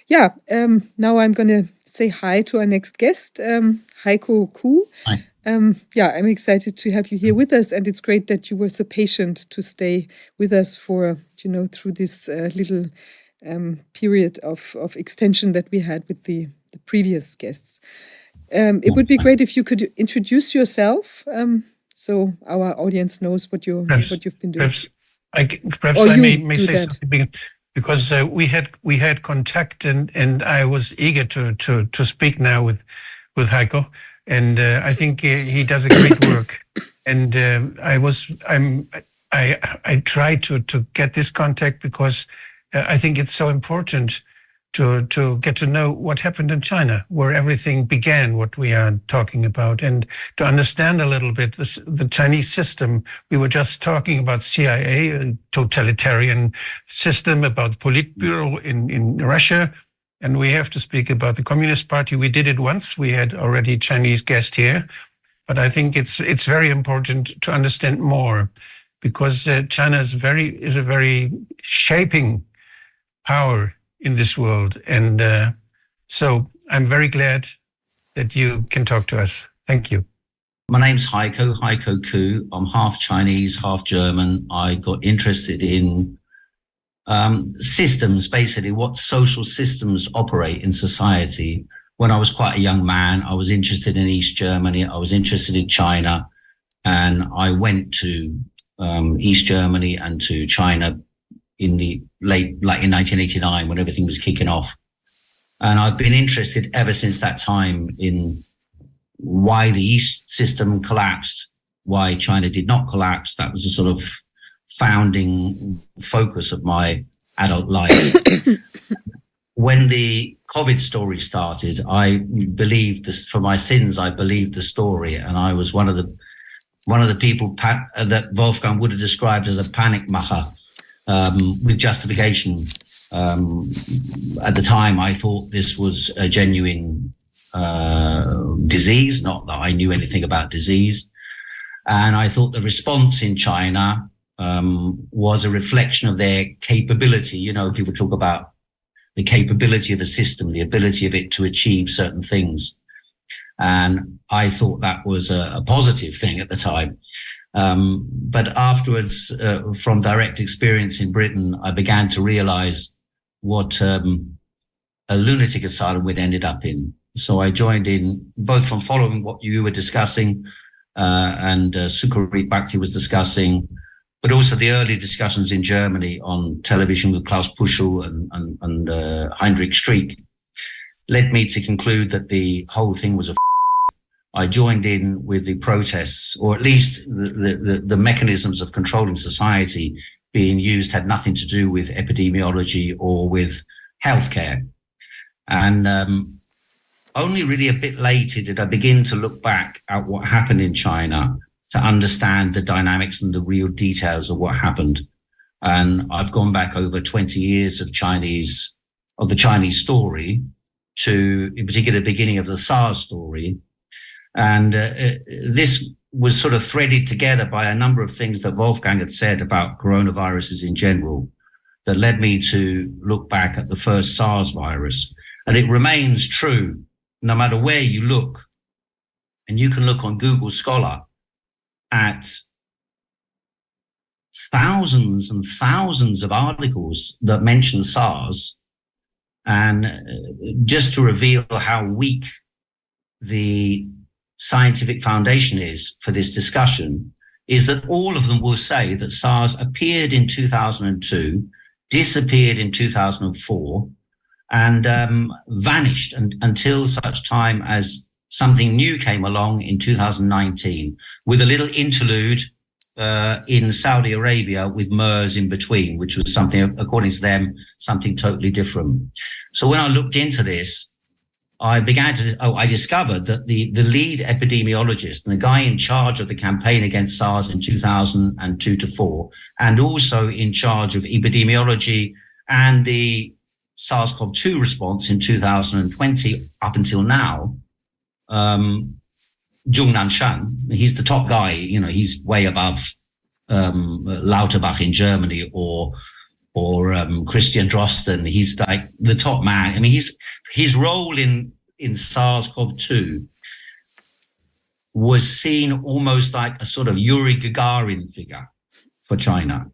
Now I'm going to say hi to our next guest, Heiko Khoo. Hi. I'm excited to have you here with us, and it's great that you were so patient to stay with us for, through this little period of extension that we had with the previous guests. It would be great if you could introduce yourself, so our audience knows what you've been doing. Perhaps I may say something, because we had contact, and I was eager to speak now with Heiko, and I think he does a great work. And I tried to get this contact because I think it's so important to get to know what happened in China, where everything began, what we are talking about, and to understand a little bit the Chinese system. We were just talking about CIA, a totalitarian system, about Politburo in Russia, and we have to speak about the Communist Party. We did it once. We had already Chinese guest here, but I think it's very important to understand more, because China is a very shaping power in this world. And so I'm very glad that you can talk to us. Thank you. My name's Heiko Khoo. I'm half Chinese, half German. I got interested in systems, basically what social systems operate in society. When I was quite a young man, I was interested in East Germany. I was interested in China. And I went to East Germany and to China in the in 1989, when everything was kicking off. And I've been interested ever since that time in why the East system collapsed, why China did not collapse. That was a sort of founding focus of my adult life. When the COVID story started, I believed this, for my sins, I believed the story. And I was one of the people that Wolfgang Wodarg described as a panic macher. With justification. At the time, I thought this was a genuine disease, not that I knew anything about disease. And I thought the response in China was a reflection of their capability. People talk about the capability of a system, the ability of it to achieve certain things. And I thought that was a positive thing at the time. But afterwards, from direct experience in Britain, I began to realize what a lunatic asylum we'd ended up in. So I joined in, both from following what you were discussing and Sukarit Bhakti was discussing, but also the early discussions in Germany on television with Klaus Puschel and Heinrich Streeck, led me to conclude that the whole thing was a I joined in with the protests, or at least the mechanisms of controlling society being used had nothing to do with epidemiology or with healthcare. And only really a bit later did I begin to look back at what happened in China to understand the dynamics and the real details of what happened. And I've gone back over 20 years of the Chinese story to, in particular, the beginning of the SARS story. And this was sort of threaded together by a number of things that Wolfgang had said about coronaviruses in general that led me to look back at the first SARS virus. And it remains true no matter where you look. And you can look on Google Scholar at thousands and thousands of articles that mention SARS. And just to reveal how weak the scientific foundation is for this discussion, is that all of them will say that SARS appeared in 2002, disappeared in 2004, and vanished until such time as something new came along in 2019, with a little interlude in Saudi Arabia with MERS in between, which was something, according to them, something totally different. So when I looked into this, I discovered that the lead epidemiologist and the guy in charge of the campaign against SARS in 2002 to 4, and also in charge of epidemiology and the SARS-CoV-2 response in 2020 up until now, Zhong Nanshan, he's the top guy, he's way above Lauterbach in Germany or Christian Drosten. He's like the top man. I mean, his role in SARS-CoV-2 was seen almost like a sort of Yuri Gagarin figure for China,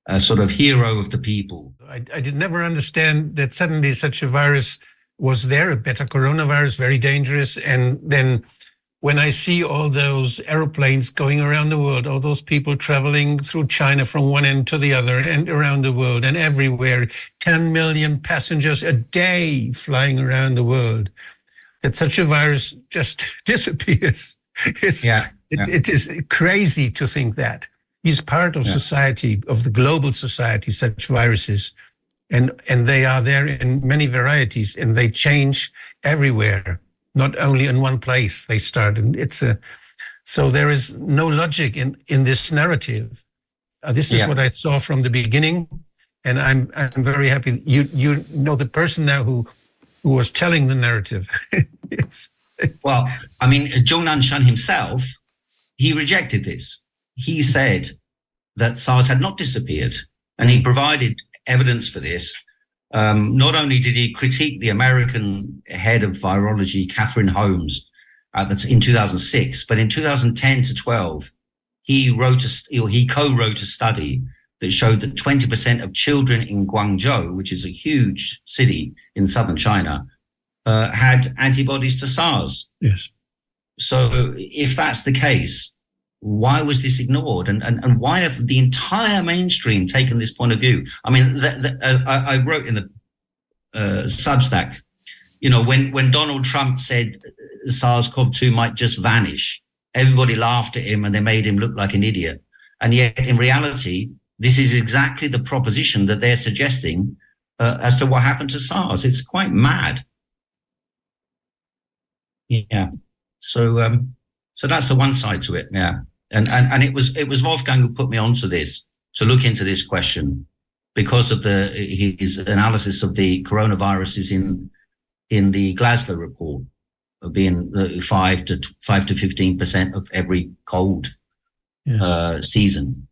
a sort of hero of the people. I did never understand that suddenly such a virus was there, a beta coronavirus, very dangerous. And then when I see all those airplanes going around the world, all those people traveling through China from one end to the other and around the world and everywhere, 10 million passengers a day flying around the world, that such a virus just disappears. It is crazy to think that. He's part of society, of the global society, such viruses. And they are there in many varieties, and they change everywhere, not only in one place they start. And so there is no logic in this narrative. This is what I saw from the beginning, and I'm very happy. You know the person now who was telling the narrative. Well, I mean, Zhong Nanshan himself, he rejected this. He said that SARS had not disappeared, and he provided evidence for this. Not only did he critique the American head of virology, Catherine Holmes, in 2006, but in 2010 to 12, he co-wrote a study that showed that 20% of children in Guangzhou, which is a huge city in southern China, had antibodies to SARS. Yes. So if that's the case, why was this ignored? And why have the entire mainstream taken this point of view? I mean, I wrote in the Substack, you know, when Donald Trump said SARS-CoV-2 might just vanish, everybody laughed at him and they made him look like an idiot. And yet, in reality, this is exactly the proposition that they're suggesting as to what happened to SARS. It's quite mad. Yeah. So that's the one side to it. Yeah. And it was Wolfgang who put me onto this, to look into this question, because of his analysis of the coronaviruses in the Glasgow report, of being 5 to 15% of every cold season.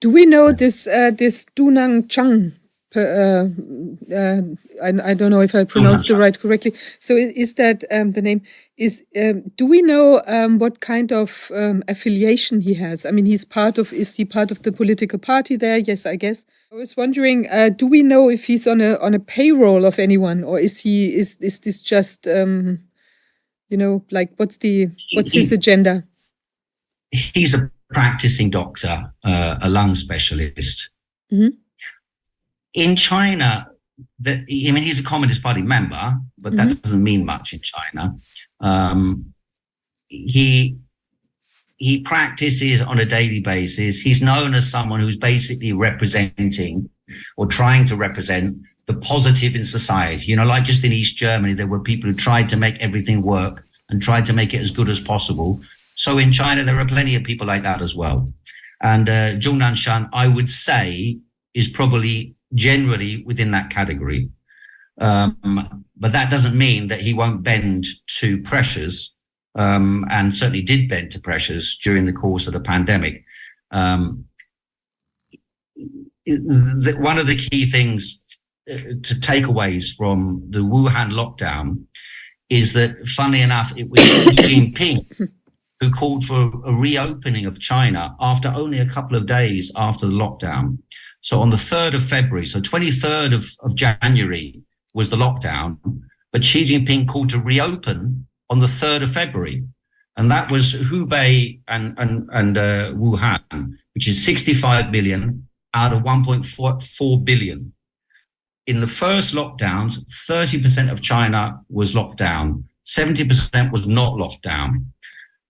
Do we know this Dunang Chang? I don't know if I pronounced it right correctly. So is that the name? Do we know what kind of affiliation he has? I mean, is he part of the political party there? Yes, I guess. I was wondering, do we know if he's on a payroll of anyone, or is this just like what's his agenda? He's a practicing doctor, a lung specialist. Mm-hmm. In China, he's a Communist Party member, but that doesn't mean much in China. He practices on a daily basis. He's known as someone who's basically representing or trying to represent the positive in society. You know, like just in East Germany, there were people who tried to make everything work and tried to make it as good as possible. So in China, there are plenty of people like that as well. And Zhong Nanshan, I would say, is probably generally within that category. But that doesn't mean that he won't bend to pressures, and certainly did bend to pressures during the course of the pandemic. One of the key things to takeaways from the Wuhan lockdown is that, funnily enough, it was Xi Jinping who called for a reopening of China after only a couple of days after the lockdown. So on the 3rd of February, so 23rd of January was the lockdown, but Xi Jinping called to reopen on the 3rd of February. And that was Hubei and Wuhan, which is 65 million out of 1.4 billion. In the first lockdowns, 30% of China was locked down, 70% was not locked down.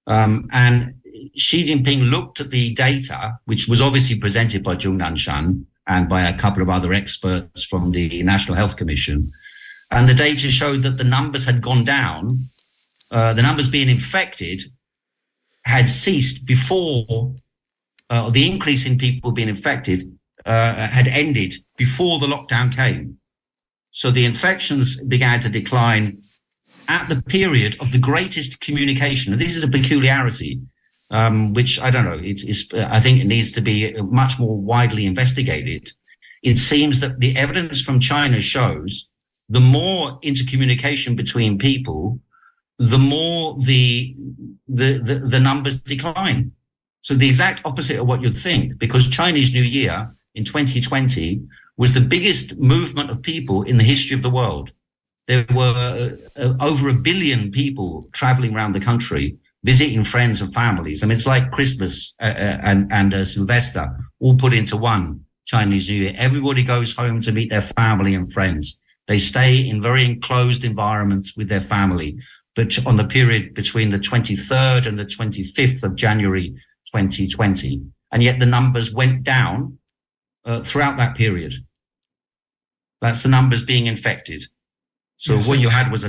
And Xi Jinping looked at the data, which was obviously presented by Zhong Nanshan and by a couple of other experts from the National Health Commission. And the data showed that the numbers had gone down. The numbers being infected had ceased before the increase in people being infected had ended before the lockdown came. So the infections began to decline at the period of the greatest communication. And this is a peculiarity, which I don't know, I think it needs to be much more widely investigated, it seems that the evidence from China shows the more intercommunication between people, the more the numbers decline. So the exact opposite of what you'd think, because Chinese New Year in 2020 was the biggest movement of people in the history of the world. There were over 1 billion people traveling around the country, visiting friends and families. I mean, it's like Christmas and Sylvester all put into one Chinese New Year. Everybody goes home to meet their family and friends. They stay in very enclosed environments with their family. But on the period between the 23rd and the 25th of January 2020, and yet the numbers went down throughout that period. That's the numbers being infected. So yes, what you had was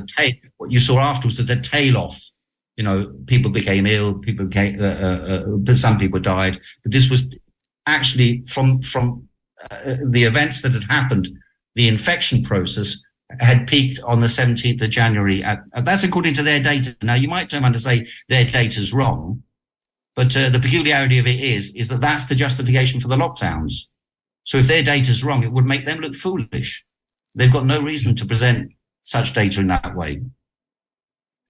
what you saw afterwards was a tail off. You know, people became ill, people became, but some people died. But this was actually from the events that had happened, the infection process had peaked on the 17th of January. That's according to their data. Now, you might turn around and say their data's wrong, but the peculiarity of it is that that's the justification for the lockdowns. So if their data's wrong, it would make them look foolish. They've got no reason to present such data in that way.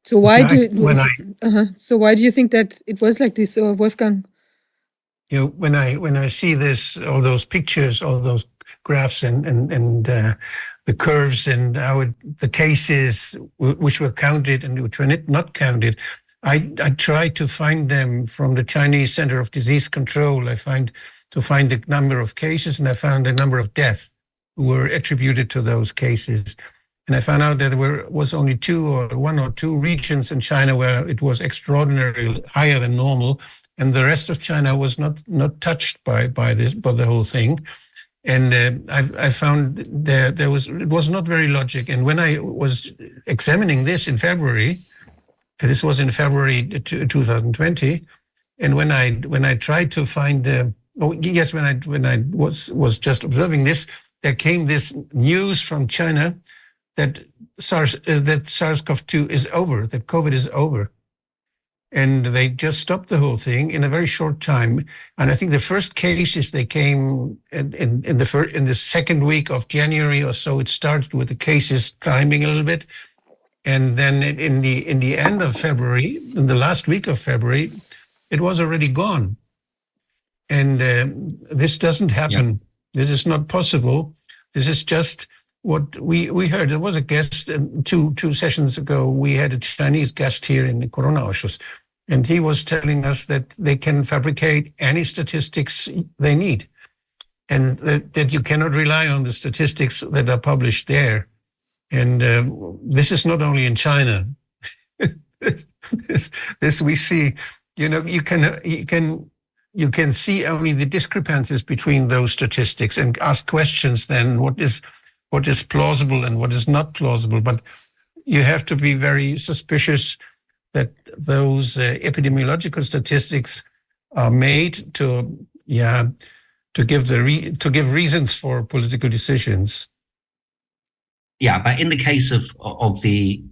So why do you think that it was like this, Wolfgang? You know, when I see this, all those pictures, all those graphs, and the curves, and how the cases which were counted and which were not counted, I try to find them from the Chinese Center of Disease Control. I find the number of cases, and I found the number of deaths who were attributed to those cases. And I found out that there was only one or two regions in China where it was extraordinarily higher than normal, and the rest of China was not touched by the whole thing. And I found it was not very logic. And when I was examining this in February, this was in February 2020, and when I tried to find when I was just observing this, there came this news from China that SARS-CoV-2 is over, that COVID is over. And they just stopped the whole thing in a very short time. And I think the first cases, they came in the second week of January or so. It started with the cases climbing a little bit. And then in the end of February, in the last week of February, it was already gone. And this doesn't happen. Yeah. This is not possible. This is just what we heard. There was a guest two sessions ago. We had a Chinese guest here in the Corona Ausschuss, and he was telling us that they can fabricate any statistics they need, and that you cannot rely on the statistics that are published there. And this is not only in China. this we see. You know, you can see only the discrepancies between those statistics and ask questions. Then what is plausible and what is not plausible? But you have to be very suspicious that those epidemiological statistics are made to give reasons for political decisions. Yeah, but in the case of the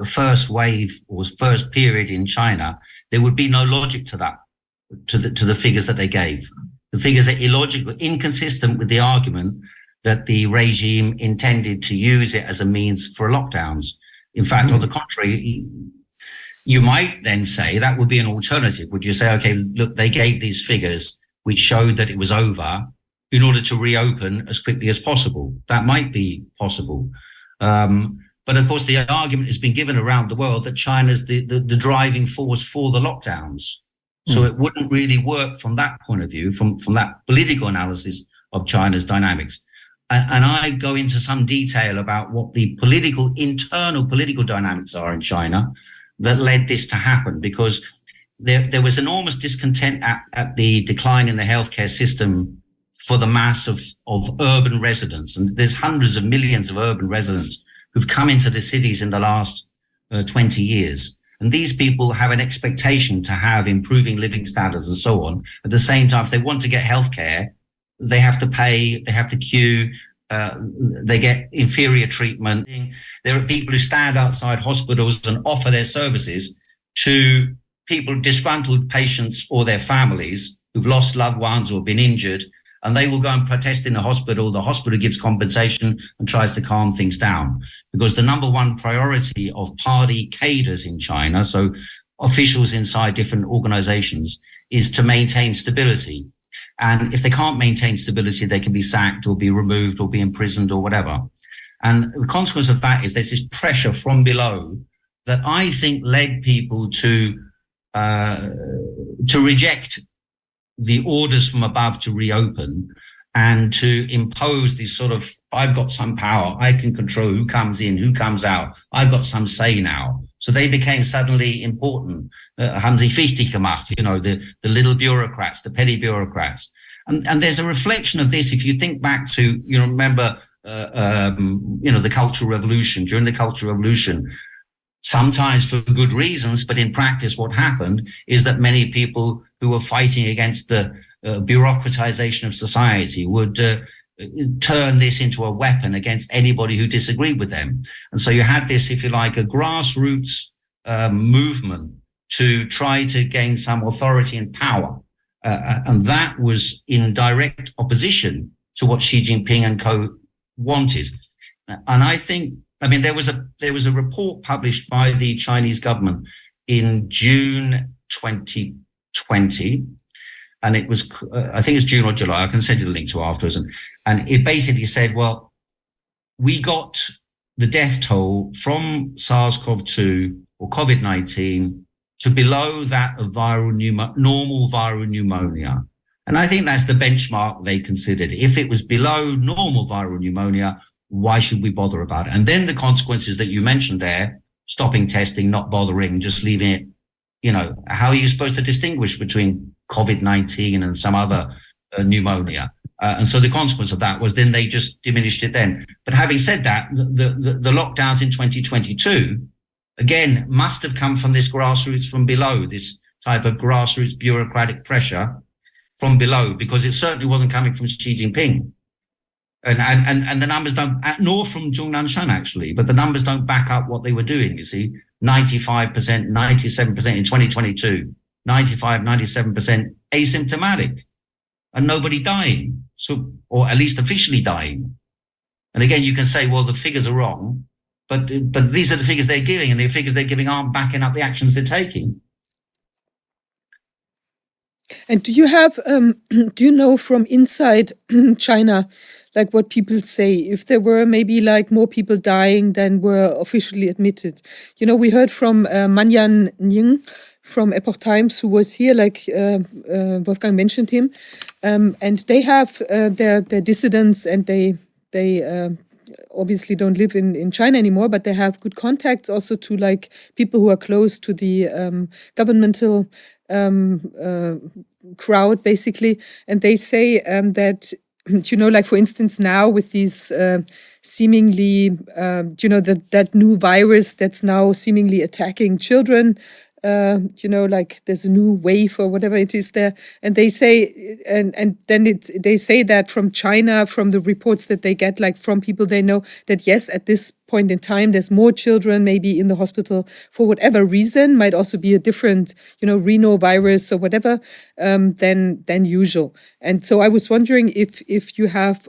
first wave or first period in China, there would be no logic to that, to the figures that they gave. The figures are illogical, inconsistent with the argument that the regime intended to use it as a means for lockdowns. In fact, on the contrary, you might then say that would be an alternative. Would you say, okay, look, they gave these figures which showed that it was over in order to reopen as quickly as possible? That might be possible. But of course, the argument has been given around the world that China's the driving force for the lockdowns. So it wouldn't really work from that point of view, from that political analysis of China's dynamics. And I go into some detail about what the internal political dynamics are in China that led this to happen, because there was enormous discontent at the decline in the healthcare system for the mass of urban residents. And there's hundreds of millions of urban residents who've come into the cities in the last 20 years. And these people have an expectation to have improving living standards and so on. At the same time, if they want to get healthcare, they have to pay, they have to queue, they get inferior treatment. There are people who stand outside hospitals and offer their services to people, disgruntled patients or their families who've lost loved ones or been injured, and they will go and protest in the hospital. The hospital gives compensation and tries to calm things down, because the number one priority of party cadres in China, so officials inside different organizations, is to maintain stability. And if they can't maintain stability, they can be sacked or be removed or be imprisoned or whatever. And the consequence of that is there's this pressure from below that I think led people to reject the orders from above to reopen and to impose this sort of, I've got some power, I can control who comes in, who comes out, I've got some say now. So they became suddenly important. Haben sie wichtig gemacht, the little bureaucrats, the petty bureaucrats. And there's a reflection of this. If you think back to, remember, the Cultural Revolution. During the Cultural Revolution, sometimes for good reasons, but in practice, what happened is that many people who were fighting against the bureaucratization of society would turn this into a weapon against anybody who disagreed with them. And so you had this, if you like, a grassroots movement to try to gain some authority and power. And that was in direct opposition to what Xi Jinping and co wanted. And I think, there was a report published by the Chinese government in June 2020, and it was, I think it's June or July, I can send you the link to afterwards, and it basically said, well, we got the death toll from SARS-CoV-2 or COVID-19 to below that of normal viral pneumonia. And I think that's the benchmark they considered. If it was below normal viral pneumonia, why should we bother about it? And then the consequences that you mentioned there, stopping testing, not bothering, just leaving it, how are you supposed to distinguish between COVID-19 and some other pneumonia? And so the consequence of that was then they just diminished it then. But having said that, the lockdowns in 2022, again, must have come from this grassroots from below, this type of grassroots bureaucratic pressure from below, because it certainly wasn't coming from Xi Jinping. And the numbers don't, nor from Zhong Nanshan actually, but the numbers don't back up what they were doing, you see. 95%, 97% in 2022, 95, 97% asymptomatic and nobody dying, so, or at least officially dying. And again, you can say, well, the figures are wrong, but these are the figures they're giving, and the figures they're giving aren't backing up the actions they're taking. And do you have, do you know from inside China, like what people say, if there were maybe like more people dying than were officially admitted? We heard from Manyan Ning from Epoch Times, who was here, like Wolfgang mentioned him, and they have their dissidents, and they obviously don't live in China anymore, but they have good contacts also to like people who are close to the governmental crowd, basically. And they say that, like for instance, now with these seemingly, that new virus that's now seemingly attacking children, like there's a new wave or whatever it is there. And they say, and then they say that from China, from the reports that they get, like from people they know, that yes, at this point in time, there's more children maybe in the hospital for whatever reason, might also be a different, rhinovirus or whatever, than usual. And so I was wondering if you have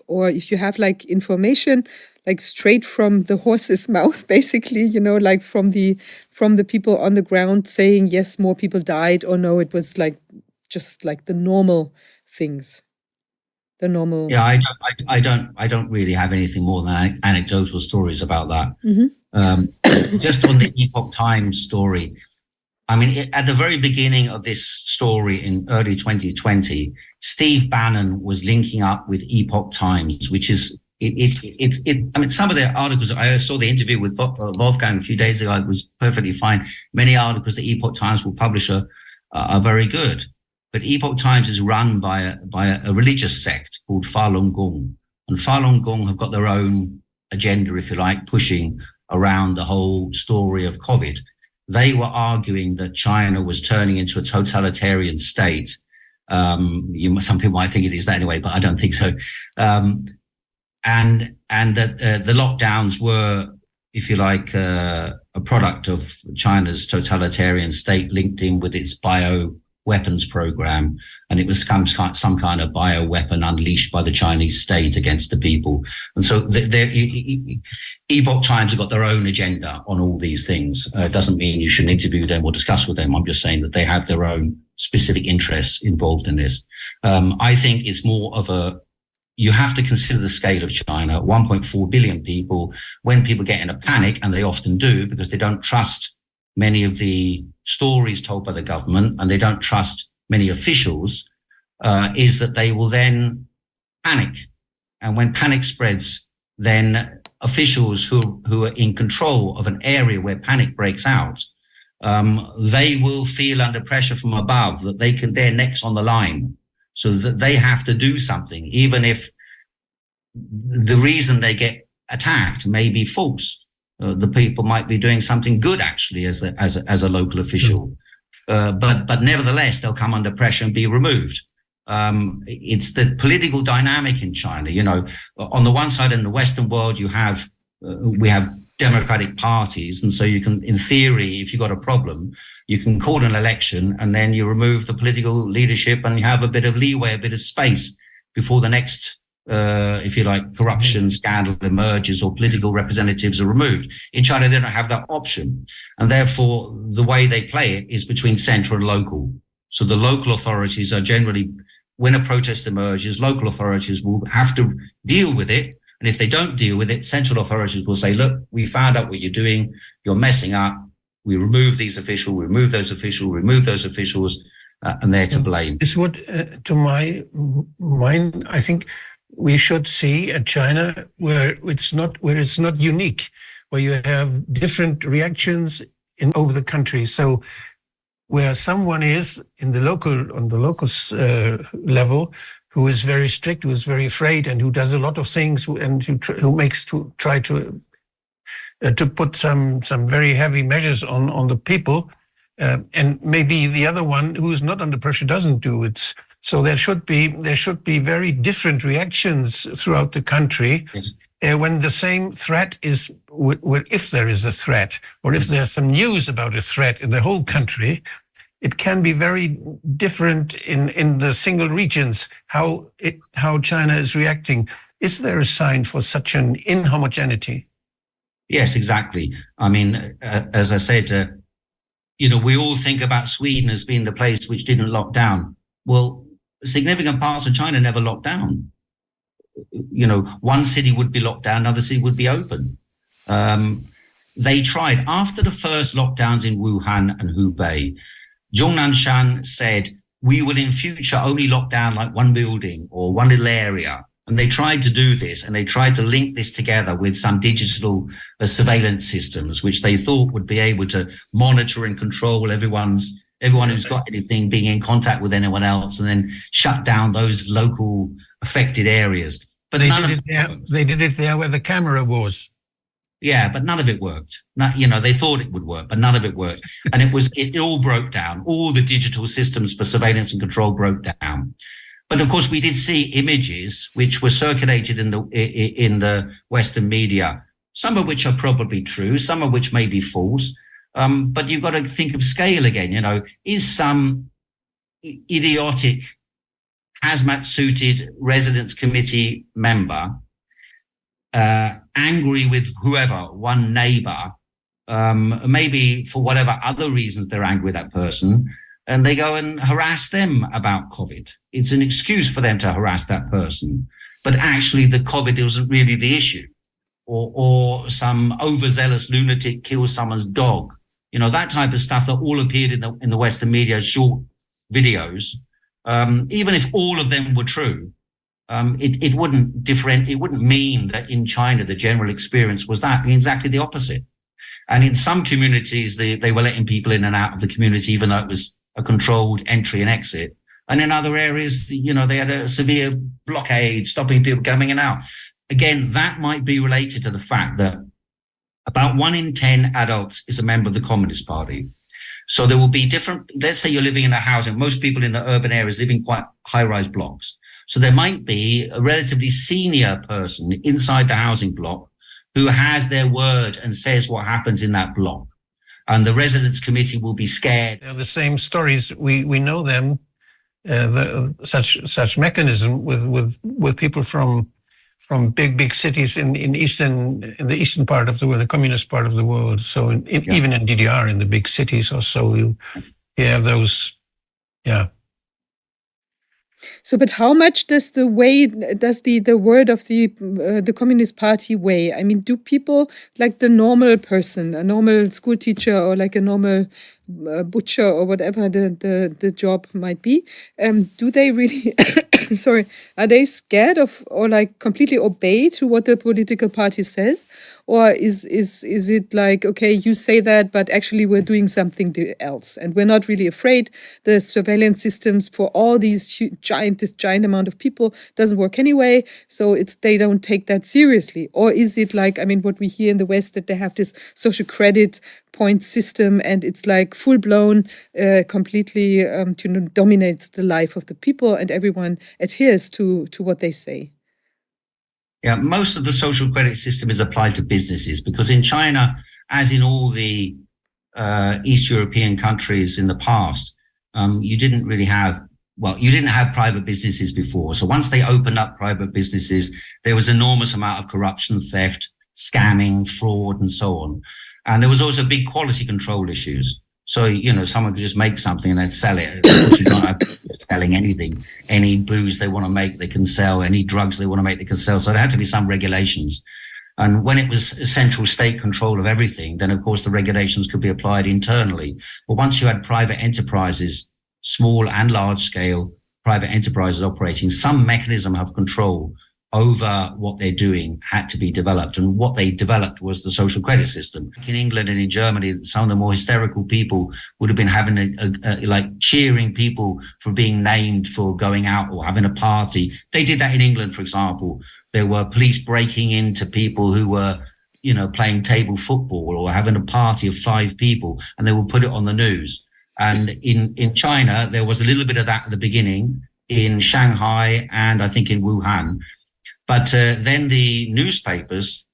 like information, like straight from the horse's mouth, basically, like from the people on the ground saying, yes, more people died, or no, it was like just like the normal things. The normal. Yeah, I don't really have anything more than anecdotal stories about that. Mm-hmm. Just on the Epoch Times story, at the very beginning of this story in early 2020, Steve Bannon was linking up with Epoch Times, which is some of the articles, I saw the interview with Wolfgang a few days ago, it was perfectly fine. Many articles that Epoch Times will publish are very good. But Epoch Times is run by a religious sect called Falun Gong. And Falun Gong have got their own agenda, if you like, pushing around the whole story of COVID. They were arguing that China was turning into a totalitarian state. Some people might think it is that anyway, but I don't think so. And that the lockdowns were, if you like, a product of China's totalitarian state linked in with its bioweapons weapons program, and it was some kind of bioweapon unleashed by the Chinese state against the people. And so Epoch Times have got their own agenda on all these things. It doesn't mean you shouldn't interview them or discuss with them. I'm just saying that they have their own specific interests involved in this. I think it's more of you have to consider the scale of China, 1.4 billion people. When people get in a panic, and they often do because they don't trust many of the stories told by the government, and they don't trust many officials, is that they will then panic. And when panic spreads, then officials who are in control of an area where panic breaks out, they will feel under pressure from above that they're next on the line, so that they have to do something, even if the reason they get attacked may be false. The people might be doing something good, actually, as a local official, but nevertheless they'll come under pressure and be removed. It's the political dynamic in China. You know, on the one side, in the Western world, we have democratic parties, and so you can, in theory, if you've got a problem, you can call an election and then you remove the political leadership and you have a bit of leeway, a bit of space before the next, if you like, corruption scandal emerges or political representatives are removed. In China, they don't have that option. And therefore, the way they play it is between central and local. So the local authorities are generally, when a protest emerges, local authorities will have to deal with it. And if they don't deal with it, central authorities will say, look, we found out what you're doing. You're messing up. We remove these officials, we remove those officials, remove those officials, and they're to blame. This would, to my mind, I think we should see a China where it's not unique, where you have different reactions over the country. So where someone is on the local level, who is very strict, who is very afraid, and who does a lot of things, and who try to put some very heavy measures on the people, and maybe the other one who is not under pressure doesn't do it. So there should be very different reactions throughout the country. Yes. When the same threat is, if there is a threat, or if there's some news about a threat in the whole country, it can be very different in the single regions how China is reacting. Is there a sign for such an inhomogeneity? Yes, exactly. I mean, as I said, we all think about Sweden as being the place which didn't lock down. Well, significant parts of China never locked down. One city would be locked down, another city would be open. They tried. After the first lockdowns in Wuhan and Hubei, Zhong Nanshan said, we will in future only lock down like one building or one little area. And they tried to do this, and they tried to link this together with some digital surveillance systems, which they thought would be able to monitor and control everyone who's got anything being in contact with anyone else, and then shut down those local affected areas. But they did it there where the camera was. Yeah, but none of it worked. They thought it would work, but none of it worked. And it all broke down. All the digital systems for surveillance and control broke down. But of course, we did see images which were circulated in the Western media, some of which are probably true, some of which may be false. But you've got to think of scale again. Is some idiotic hazmat-suited residence committee member angry with whoever, one neighbor, maybe for whatever other reasons they're angry with that person, and they go and harass them about COVID? It's an excuse for them to harass that person. But actually, the COVID isn't really the issue. Or some overzealous lunatic kills someone's dog. That type of stuff that all appeared in the Western media, short videos. Even if all of them were true, it wouldn't mean that in China the general experience was that. Exactly the opposite. And in some communities, they were letting people in and out of the community, even though it was a controlled entry and exit. And in other areas, they had a severe blockade, stopping people coming in and out. Again, that might be related to the fact that about 1 in 10 adults is a member of the Communist Party. So there will be different, let's say you're living in a housing, most people in the urban areas live in quite high-rise blocks. So there might be a relatively senior person inside the housing block who has their word and says what happens in that block. And the residents committee will be scared. The same stories, we know them, such mechanism with people from big cities in the eastern part of the world, the communist part of the world. So even in DDR, in the big cities also, you have those, yeah. So, but how much does the word of the Communist Party weigh? I mean, do people like the normal person, a normal school teacher, or like a normal butcher, or whatever the job might be, do they really? Sorry, are they scared of or like completely obey to what the political party says, or is it like, okay, you say that, but actually we're doing something else, and we're not really afraid. The surveillance systems for all these this giant amount of people doesn't work anyway, so they don't take that seriously. Or is it like, I mean, what we hear in the West, that they have this social credit point system, and it's like full blown, completely dominates the life of the people, and everyone adheres to what they say. Yeah, most of the social credit system is applied to businesses, because in China, as in all the East European countries in the past, you didn't have private businesses before. So once they opened up private businesses, there was enormous amount of corruption, theft, scamming, fraud, and so on. And there was also big quality control issues. So, someone could just make something and they'd sell it. Of course, you don't have selling anything. Any booze they want to make, they can sell. Any drugs they want to make, they can sell. So there had to be some regulations. And when it was central state control of everything, then, of course, the regulations could be applied internally. But once you had private enterprises, small and large scale private enterprises operating, some mechanism of control over what they're doing had to be developed. And what they developed was the social credit system. In England and in Germany, some of the more hysterical people would have been having like cheering people for being named for going out or having a party. They did that in England, for example. There were police breaking into people who were, playing table football or having a party of 5 people, and they would put it on the news. And in China, there was a little bit of that at the beginning, in Shanghai and I think in Wuhan. But then the newspapers,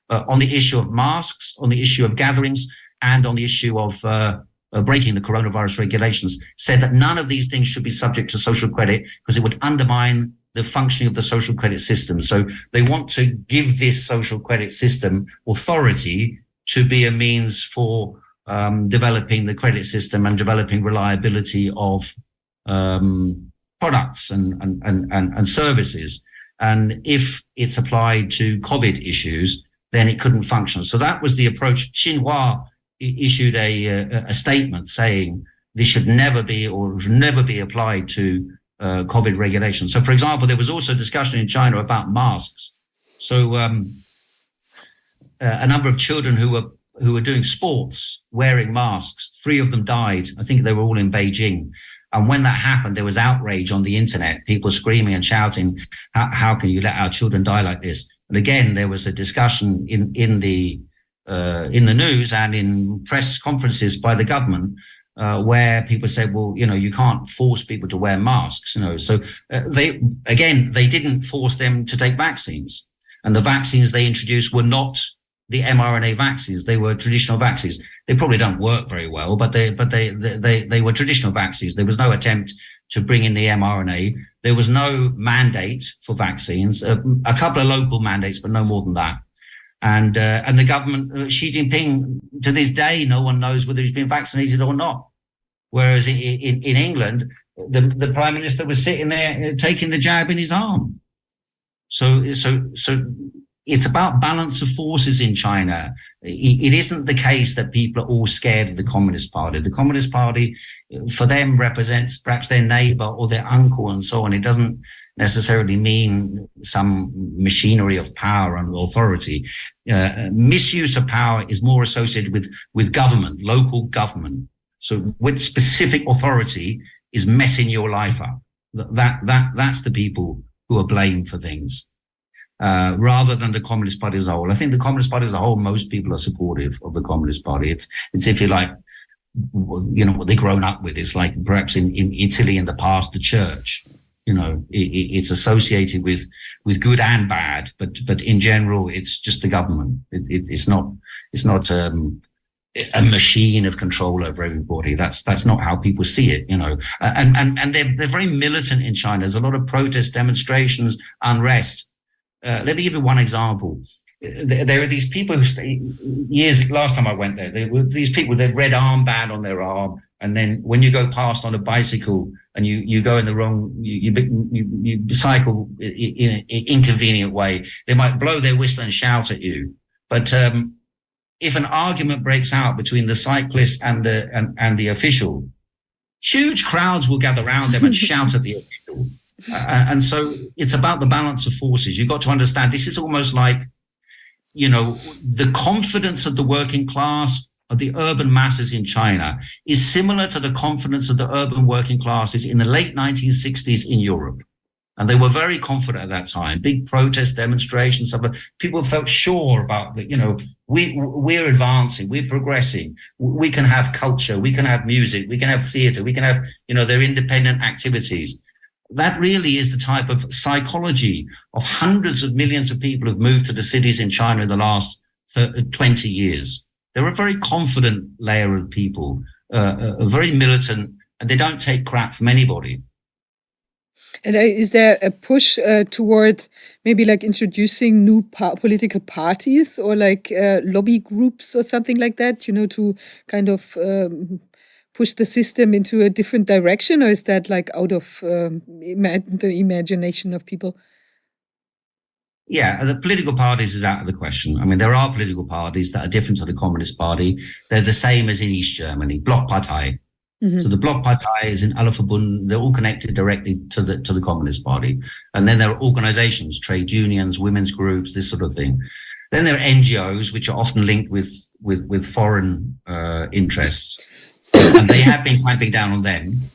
on the issue of masks, on the issue of gatherings, and on the issue of breaking the coronavirus regulations, said that none of these things should be subject to social credit because it would undermine the functioning of the social credit system. So they want to give this social credit system authority to be a means for developing the credit system and developing reliability of products and services. And if it's applied to COVID issues, then it couldn't function. So that was the approach. Xinhua issued a statement saying this should never be applied to COVID regulations. So, for example, there was also discussion in China about masks. So a number of children who were doing sports wearing masks, 3 of them died. I think they were all in Beijing. And when that happened, there was outrage on the internet, people screaming and shouting, how can you let our children die like this? And again, there was a discussion in the news and in press conferences by the government, where people said, well, you can't force people to wear masks, So they didn't force them to take vaccines. And the vaccines they introduced were not the mRNA vaccines. They were traditional vaccines. They probably don't work very well, but they were traditional vaccines. There was no attempt to bring in the mRNA. There was no mandate for vaccines, a couple of local mandates, but no more than that. And the government, Xi Jinping, to this day, no one knows whether he's been vaccinated or not. Whereas in England, the Prime Minister was sitting there taking the jab in his arm. So it's about balance of forces in China. It isn't the case that people are all scared of the Communist Party. The Communist Party, for them, represents perhaps their neighbor or their uncle and so on. It doesn't necessarily mean some machinery of power and authority. Misuse of power is more associated with government, local government. So with specific authority is messing your life up. That's the people who are blamed for things. Rather than the Communist Party as a whole. I think the Communist Party as a whole, most people are supportive of the Communist Party. It's if you like, what they've grown up with. It's like perhaps in Italy in the past, the church. It's associated with good and bad, but in general, it's just the government. It's not It's not a machine of control over everybody. That's not how people see it, And they're very militant in China. There's a lot of protests, demonstrations, unrest. Let me give you one example. There are these people who last time I went there were these people with a red armband on their arm, and then when you go past on a bicycle and you go in the wrong, you cycle in an inconvenient way, they might blow their whistle and shout at you. But if an argument breaks out between the cyclist and the official, huge crowds will gather around them and shout at the official. And so it's about the balance of forces. You've got to understand this is almost like, the confidence of the working class, of the urban masses in China, is similar to the confidence of the urban working classes in the late 1960s in Europe. And they were very confident at that time. Big protest demonstrations. People felt sure about that, we're advancing, we're progressing. We can have culture, we can have music, we can have theatre, we can have, their independent activities. That really is the type of psychology of hundreds of millions of people who've moved to the cities in China in the last 20 years. They're a very confident layer of people, very militant, and they don't take crap from anybody. And is there a push toward maybe like introducing new political parties or like lobby groups or something like that, to kind of push the system into a different direction? Or is that like out of the imagination of people? Yeah, the political parties is out of the question. I mean, there are political parties that are different to the Communist Party. They're the same as in East Germany, Blockpartei. Mm-hmm. So the Blockpartei is in alle Verbund. They're all connected directly to the Communist Party. And then there are organizations, trade unions, women's groups, this sort of thing. Then there are NGOs, which are often linked with foreign interests. And they have been clamping down on them.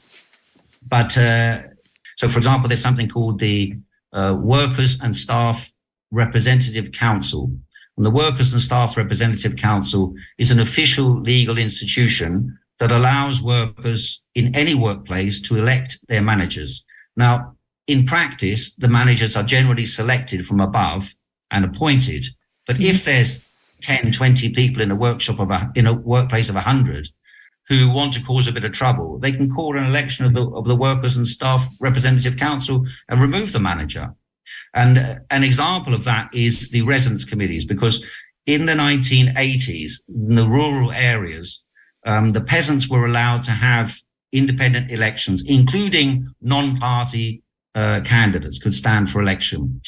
But so, for example, there's something called the Workers and Staff Representative Council. And the Workers and Staff Representative Council is an official legal institution that allows workers in any workplace to elect their managers. Now, in practice, the managers are generally selected from above and appointed. But if there's 10, 20 people in a workplace of 100 who want to cause a bit of trouble, they can call an election of the Workers and Staff Representative Council and remove the manager. And an example of that is the residence committees, because in the 1980s, in the rural areas, the peasants were allowed to have independent elections, including non-party candidates could stand for election.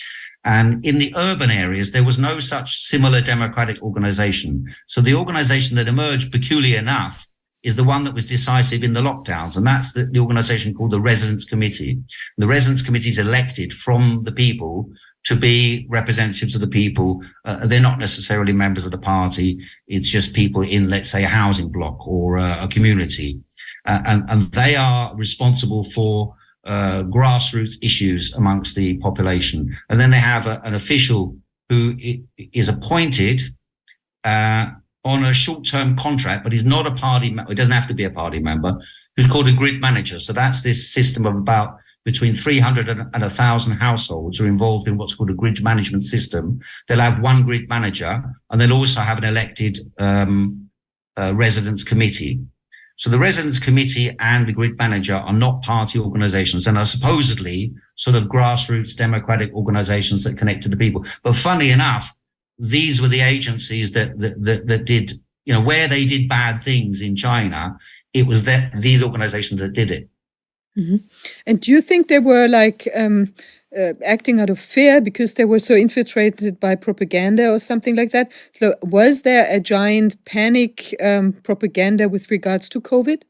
And in the urban areas, there was no such similar democratic organization. So the organization that emerged, peculiar enough, is the one that was decisive in the lockdowns. And that's the organization called the Residence Committee. The Residence Committee is elected from the people to be representatives of the people. They're not necessarily members of the party. It's just people in, let's say, a housing block or a community. And they are responsible for grassroots issues amongst the population. And then they have an official who is appointed on a short-term contract, but he's not a party member. It doesn't have to be a party member, who's called a grid manager. So that's this system of about between 300 and 1,000 households are involved in what's called a grid management system. They'll have one grid manager, and they'll also have an elected residence committee. So the residence committee and the grid manager are not party organizations and are supposedly sort of grassroots democratic organizations that connect to the people. But funny enough, these were the agencies that did, where they did bad things in China, it was these organizations that did it. Mm-hmm. And do you think they were like acting out of fear because they were so infiltrated by propaganda or something like that? So was there a giant panic propaganda with regards to COVID?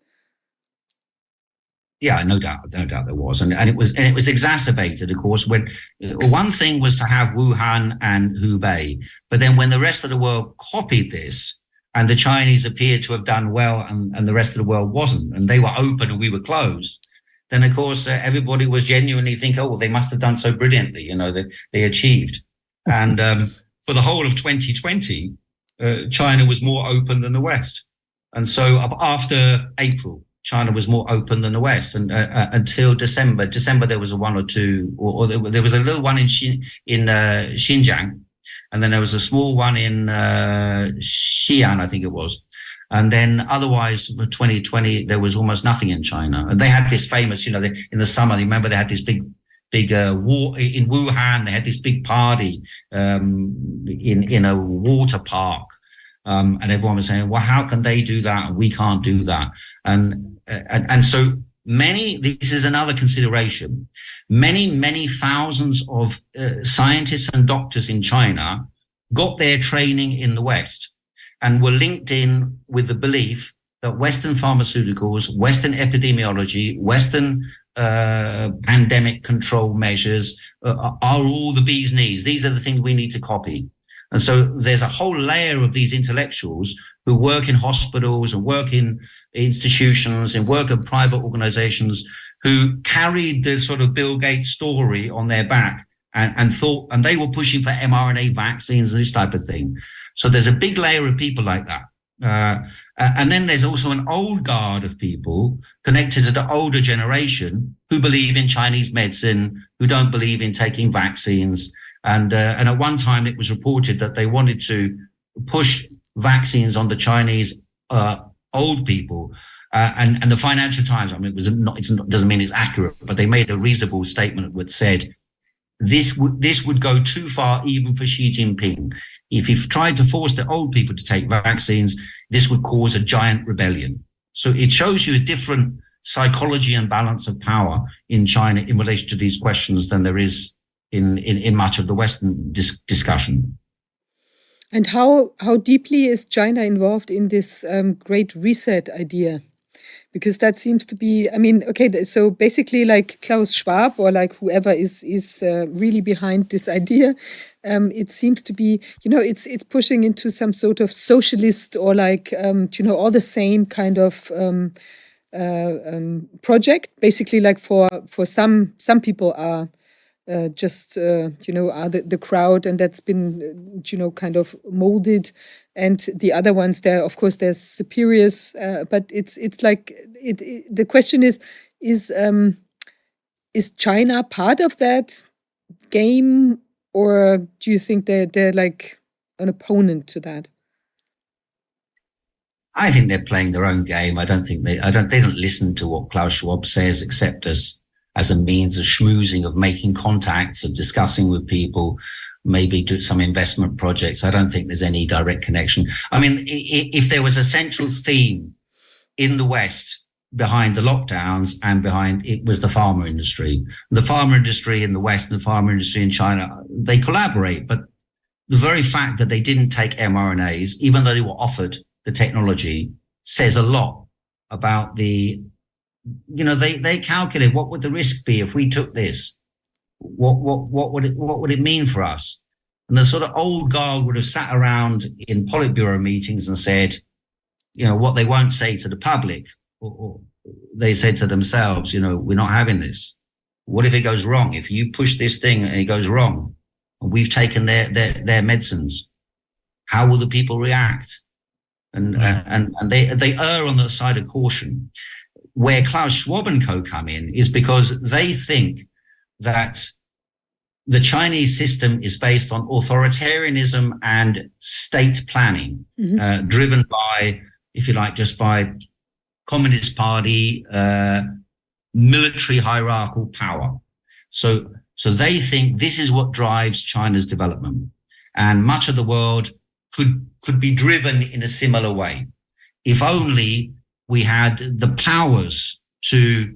Yeah, no doubt there was, and it was exacerbated, of course, when one thing was to have Wuhan and Hubei, but then when the rest of the world copied this, and the Chinese appeared to have done well, and the rest of the world wasn't, and they were open and we were closed, then of course everybody was genuinely thinking, oh, well, they must have done so brilliantly, they achieved, and for the whole of 2020, China was more open than the West, and so after April, China was more open than the West, and until December there was a one or two, or there was a little one in Xinjiang, and then there was a small one in Xi'an, I think it was. And then otherwise, for 2020, there was almost nothing in China. And they had this famous, in the summer, remember they had this big war in Wuhan. They had this big party in a water park. And everyone was saying, well, how can they do that? And we can't do that. And so this is another consideration. Many thousands of scientists and doctors in China got their training in the West and were linked in with the belief that Western pharmaceuticals, Western epidemiology, Western pandemic control measures are all the bee's knees. These are the things we need to copy. And so there's a whole layer of these intellectuals who work in hospitals and work in institutions and work in private organizations who carried the sort of Bill Gates story on their back and thought, and they were pushing for mRNA vaccines and this type of thing. So there's a big layer of people like that. And then there's also an old guard of people connected to the older generation who believe in Chinese medicine, who don't believe in taking vaccines. And at one time it was reported that they wanted to push vaccines on the Chinese old people. And the Financial Times, I mean, it doesn't mean it's accurate, but they made a reasonable statement which said, this would go too far even for Xi Jinping. If he tried to force the old people to take vaccines, this would cause a giant rebellion. So it shows you a different psychology and balance of power in China in relation to these questions than there is in much of the Western discussion. And how deeply is China involved in this Great Reset idea? Because that seems to be, I mean, okay, so basically like Klaus Schwab or like whoever is really behind this idea, it seems to be, it's pushing into some sort of socialist or like, all the same kind of project. Basically like for some people are just, are the crowd, and that's been, kind of molded. And the other ones, of course, there's superiors, but it's like the question is China part of that game, or do you think they're like an opponent to that? I think they're playing their own game. They don't listen to what Klaus Schwab says, except as a means of schmoozing, of making contacts, of discussing with people, maybe do some investment projects. I don't think there's any direct connection. I mean, if there was a central theme in the West behind the lockdowns and behind it, was the pharma industry. The pharma industry in the West and the pharma industry in China, they collaborate, but the very fact that they didn't take mRNAs, even though they were offered the technology, says a lot about they calculate what would the risk be if we took this. What would it mean for us? And the sort of old guard would have sat around in Politburo meetings and said, what they won't say to the public, or they said to themselves, we're not having this. What if it goes wrong? If you push this thing and it goes wrong, and we've taken their medicines, how will the people react? And they err on the side of caution. Where Klaus Schwab and co come in is because they think that the Chinese system is based on authoritarianism and state planning, driven by, if you like, just by Communist Party, military hierarchical power. So they think this is what drives China's development. And much of the world could be driven in a similar way. If only we had the powers to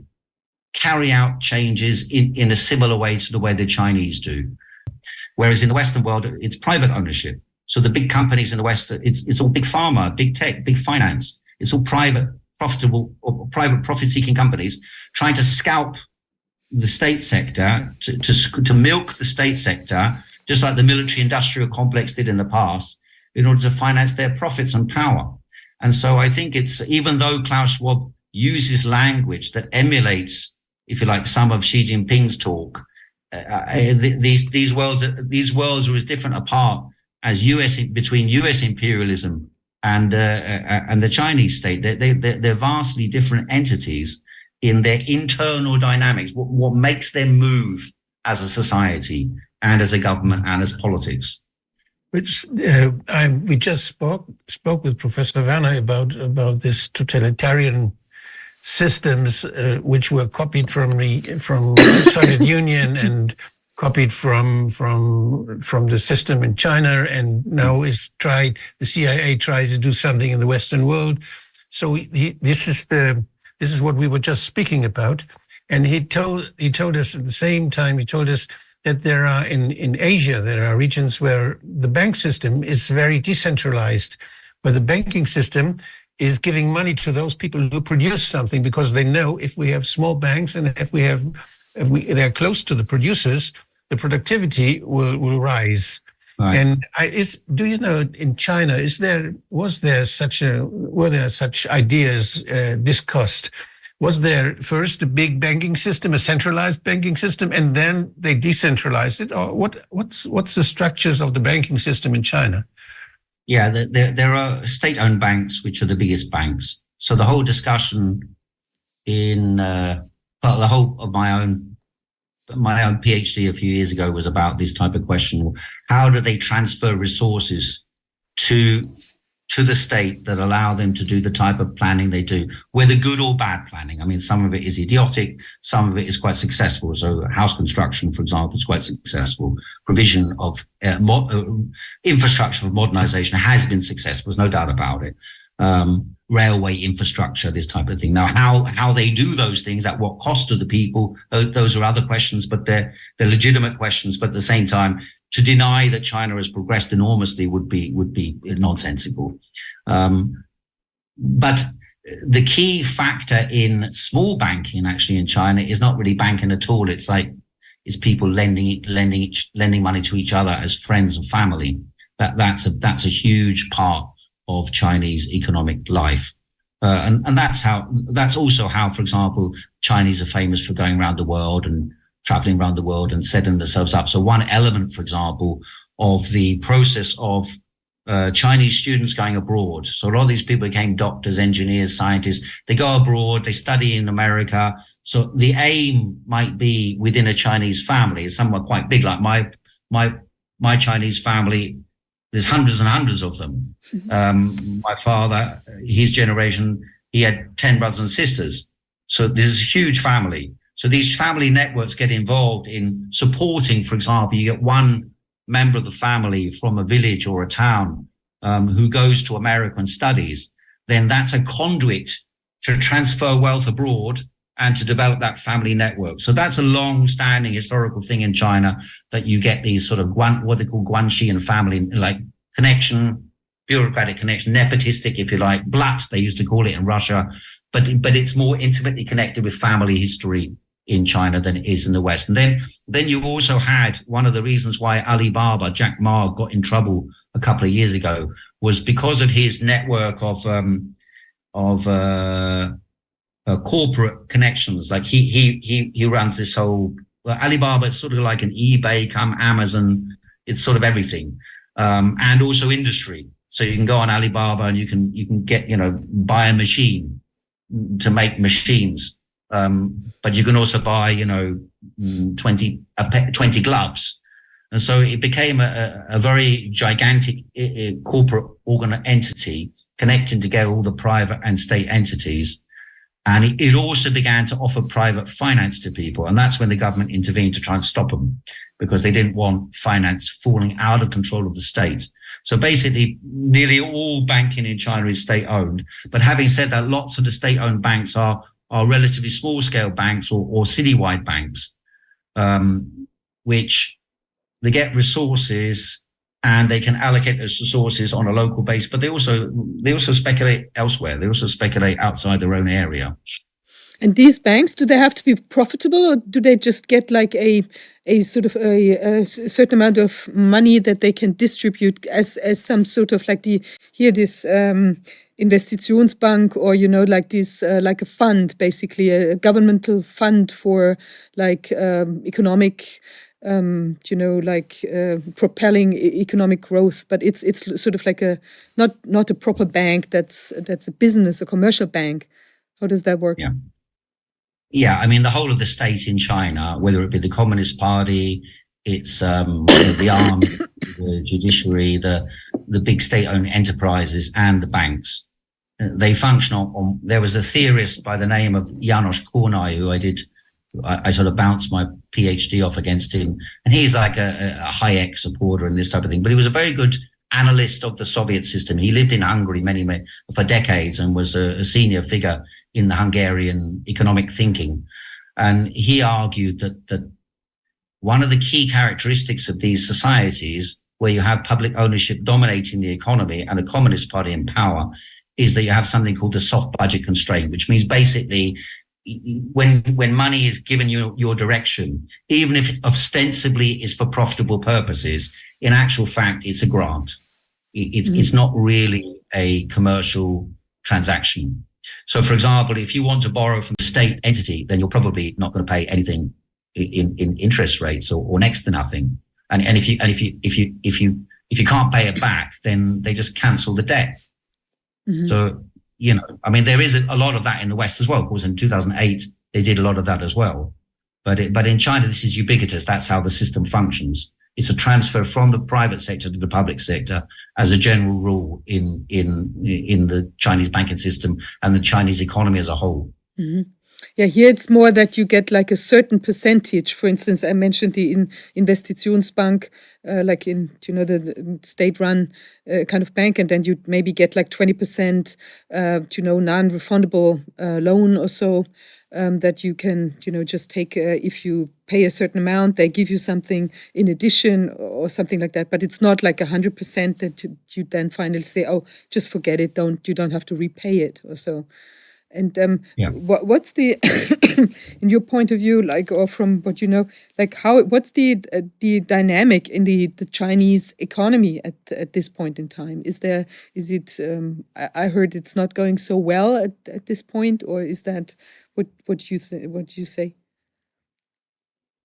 carry out changes in a similar way to the way the Chinese do. Whereas in the Western world, it's private ownership. So the big companies in the West, it's all big pharma, big tech, big finance. It's all private, profitable or private profit-seeking companies trying to scalp the state sector, to milk the state sector, just like the military-industrial complex did in the past, in order to finance their profits and power. And so I think it's, even though Klaus Schwab uses language that emulates, if you like, some of Xi Jinping's talk, these worlds are as different apart as between US imperialism and the Chinese state. They're vastly different entities in their internal dynamics, what makes them move as a society and as a government and as politics. Which we just spoke with Professor Werner about this totalitarian systems which were copied from the Soviet Union and copied from the system in China, and now the CIA tries to do something in the Western world. So this is what we were just speaking about, and he told us at the same time, he told us that there are in Asia, there are regions where the bank system is very decentralized, where the banking system is giving money to those people who produce something, because they know if we have small banks and if they're close to the producers, the productivity will rise. Right. And do you know, in China, were there such ideas discussed? Was there first a big banking system, a centralized banking system, and then they decentralized it? Or what's the structures of the banking system in China? Yeah, there are state-owned banks, which are the biggest banks. So the whole discussion the whole of my own PhD a few years ago was about this type of question. How do they transfer resources to the state that allow them to do the type of planning they do, whether good or bad planning? I mean, some of it is idiotic, some of it is quite successful. So house construction, for example, is quite successful. Provision of infrastructure for modernization has been successful, there's no doubt about it. Railway infrastructure, this type of thing. Now, how they do those things, at what cost to the people, those are other questions, but they're legitimate questions. But at the same time, to deny that China has progressed enormously would be nonsensical. But the key factor in small banking, actually, in China is not really banking at all. It's people lending money to each other as friends and family. That's a huge part of Chinese economic life. And that's also how, for example, Chinese are famous for going around the world and traveling around the world and setting themselves up. So one element, for example, of the process of Chinese students going abroad. So a lot of these people became doctors, engineers, scientists. They go abroad, they study in America. So the aim might be within a Chinese family, somewhat quite big, like my Chinese family. There's hundreds and hundreds of them. My father, his generation, he had 10 brothers and sisters. So there's a huge family. So these family networks get involved in supporting, for example, you get one member of the family from a village or a town who goes to America and studies, then that's a conduit to transfer wealth abroad and to develop that family network. So that's a long-standing historical thing in China, that you get these sort of what they call guanxi and family, like connection, bureaucratic connection, nepotistic, if you like, Blatt, they used to call it in Russia, but it's more intimately connected with family history in China than it is in the West. And then you also had one of the reasons why Alibaba, Jack Ma, got in trouble a couple of years ago was because of his network of corporate connections. Like he runs this whole Alibaba. It's sort of like an eBay come Amazon. It's sort of everything, and also industry. So you can go on Alibaba and you can get buy a machine to make machines, but you can also buy 20 gloves, and so it became a very gigantic corporate entity connecting together all the private and state entities. And it also began to offer private finance to people. And that's when the government intervened to try and stop them, because they didn't want finance falling out of control of the state. So basically, nearly all banking in China is state-owned. But having said that, lots of the state-owned banks are relatively small-scale banks or citywide banks, which they get resources and they can allocate those resources on a local base, but they also speculate elsewhere. They also speculate outside their own area. And these banks, do they have to be profitable, or do they just get like a sort of a certain amount of money that they can distribute as some sort of like this Investitionsbank, or like this like a fund, basically a governmental fund for like economic propelling economic growth, but it's sort of like a not a proper bank. That's a business, a commercial bank. How does that work? Yeah. I mean, the whole of the state in China, whether it be the Communist Party, It's the army, the judiciary, the big state-owned enterprises, and the banks. They function on. There was a theorist by the name of János Kornai who I sort of bounced my PhD off against him, and he's like a Hayek supporter and this type of thing. But he was a very good analyst of the Soviet system. He lived in Hungary for decades and was a senior figure in the Hungarian economic thinking. And he argued that one of the key characteristics of these societies where you have public ownership dominating the economy and a communist party in power is that you have something called the soft budget constraint, which means basically when money is given you your direction, even if it ostensibly is for profitable purposes, in actual fact, it's a grant. It's not really a commercial transaction. So, for example, if you want to borrow from a state entity, then you're probably not going to pay anything in interest rates or next to nothing. And if you can't pay it back, then they just cancel the debt. Mm-hmm. So, I mean, there is a lot of that in the West as well. Of course, in 2008, they did a lot of that as well. But in China, this is ubiquitous. That's how the system functions. It's a transfer from the private sector to the public sector as a general rule in the Chinese banking system and the Chinese economy as a whole. Mm-hmm. Yeah, here it's more that you get like a certain percentage. For instance, I mentioned the Investitionsbank, like in, the state-run kind of bank, and then you'd maybe get like 20%, non-refundable loan or so that you can, just take if you pay a certain amount, they give you something in addition or something like that. But it's not like 100% that you then finally say, oh, just forget it. You don't have to repay it or so. And what's the, in your point of view, like, or from what you know, like what's the dynamic in the Chinese economy at this point in time? I heard it's not going so well at this point, or is that what you say?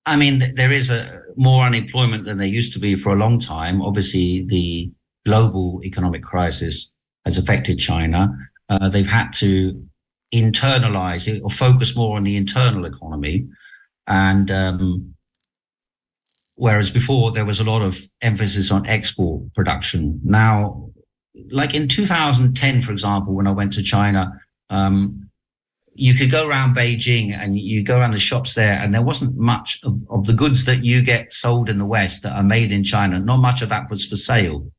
I mean, there is more unemployment than there used to be for a long time. Obviously, the global economic crisis has affected China. They've had to internalize it or focus more on the internal economy. And whereas before there was a lot of emphasis on export production. Now, like in 2010, for example, when I went to China, you could go around Beijing and you go around the shops there, and there wasn't much of the goods that you get sold in the West that are made in China. Not much of that was for sale.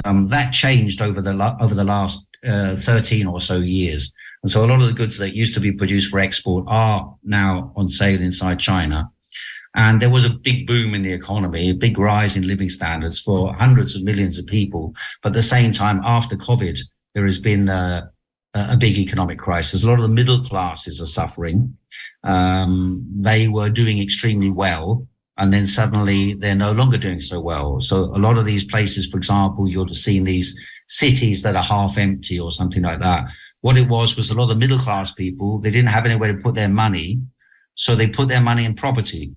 That changed over the last 13 or so years. And so a lot of the goods that used to be produced for export are now on sale inside China. And there was a big boom in the economy, a big rise in living standards for hundreds of millions of people. But at the same time, after COVID, there has been a big economic crisis. A lot of the middle classes are suffering. They were doing extremely well, and then suddenly they're no longer doing so well. So a lot of these places, for example, you'll have seen these cities that are half empty or something like that. What it was a lot of middle class people, they didn't have anywhere to put their money. So they put their money in property,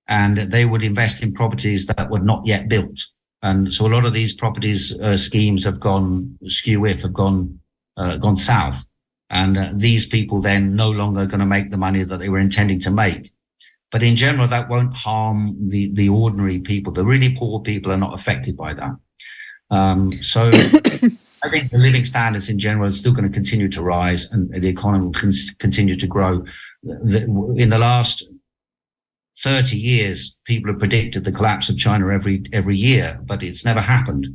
and they would invest in properties that were not yet built. And so a lot of these properties schemes have gone south. And these people then no longer going to make the money that they were intending to make. But in general, that won't harm the ordinary people. The really poor people are not affected by that. So I think the living standards in general are still going to continue to rise, and the economy will continue to grow. In the last 30 years, people have predicted the collapse of China every year, but it's never happened.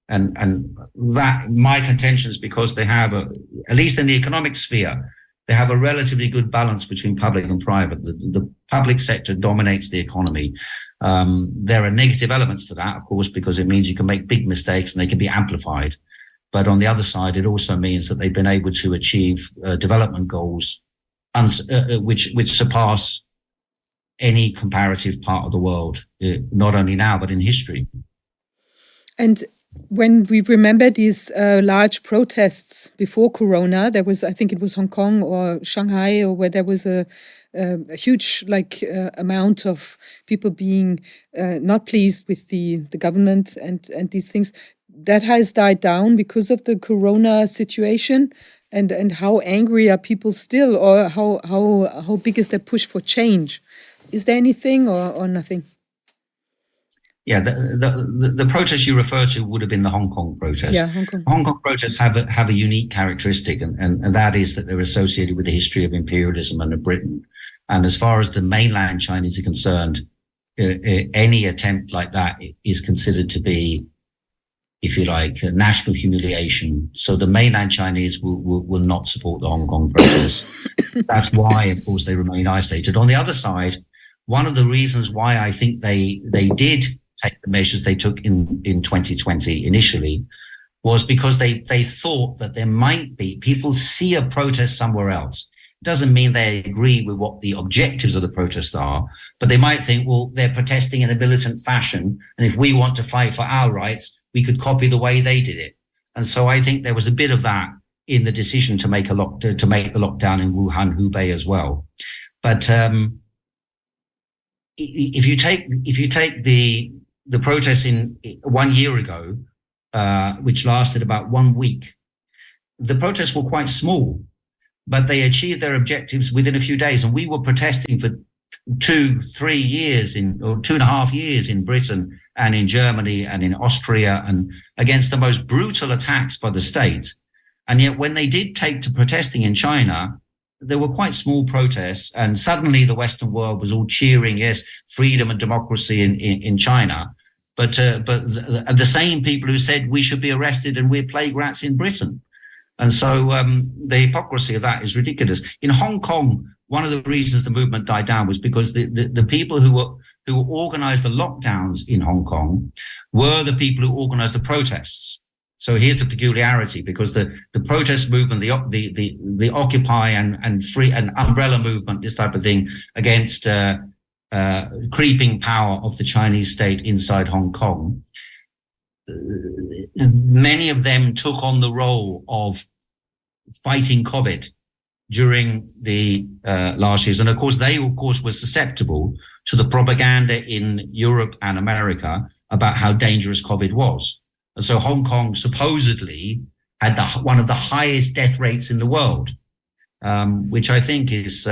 And that, my contention is because they have, at least in the economic sphere, they have a relatively good balance between public and private. The public sector dominates the economy. There are negative elements to that, of course, because it means you can make big mistakes and they can be amplified. But on the other side, it also means that they've been able to achieve development goals which surpass any comparative part of the world, not only now, but in history. And when we remember these large protests before Corona, there was, I think it was Hong Kong or Shanghai, or where there was a huge amount of people being not pleased with the government and these things. That has died down because of the Corona situation. And how angry are people still, or how big is their push for change? Is there anything or nothing? Yeah, the protest you refer to would have been the Hong Kong protests. Yeah, Hong Kong. Hong Kong protests have a unique characteristic, and that is that they're associated with the history of imperialism and of Britain. And as far as the mainland Chinese are concerned, any attempt like that is considered to be, if you like, a national humiliation. So the mainland Chinese will not support the Hong Kong protests. That's why, of course, they remain isolated. On the other side, one of the reasons why I think they did take the measures they took in 2020 initially was because they thought that there might be people see a protest somewhere else. It doesn't mean they agree with what the objectives of the protest are, but they might think, well, they're protesting in a militant fashion, and if we want to fight for our rights, we could copy the way they did it. And so I think there was a bit of that in the decision to make the lockdown in Wuhan, Hubei as well. But if you take the protests in 1 year ago, which lasted about 1 week, the protests were quite small, but they achieved their objectives within a few days. And we were protesting for 2-3 years or 2.5 years in Britain and in Germany and in Austria, and against the most brutal attacks by the state. And yet when they did take to protesting in China, there were quite small protests, and suddenly the Western world was all cheering, yes, freedom and democracy in China. But the same people who said we should be arrested and we're plague rats in Britain. And so the hypocrisy of that is ridiculous. In Hong Kong, one of the reasons the movement died down was because the people who organized the lockdowns in Hong Kong were the people who organized the protests. So here's a peculiarity, because the protest movement, the Occupy and free and umbrella movement, this type of thing against creeping power of the Chinese state inside Hong Kong, many of them took on the role of fighting COVID during the last years. And of course, they were susceptible to the propaganda in Europe and America about how dangerous COVID was. And so Hong Kong supposedly had one of the highest death rates in the world, which I think is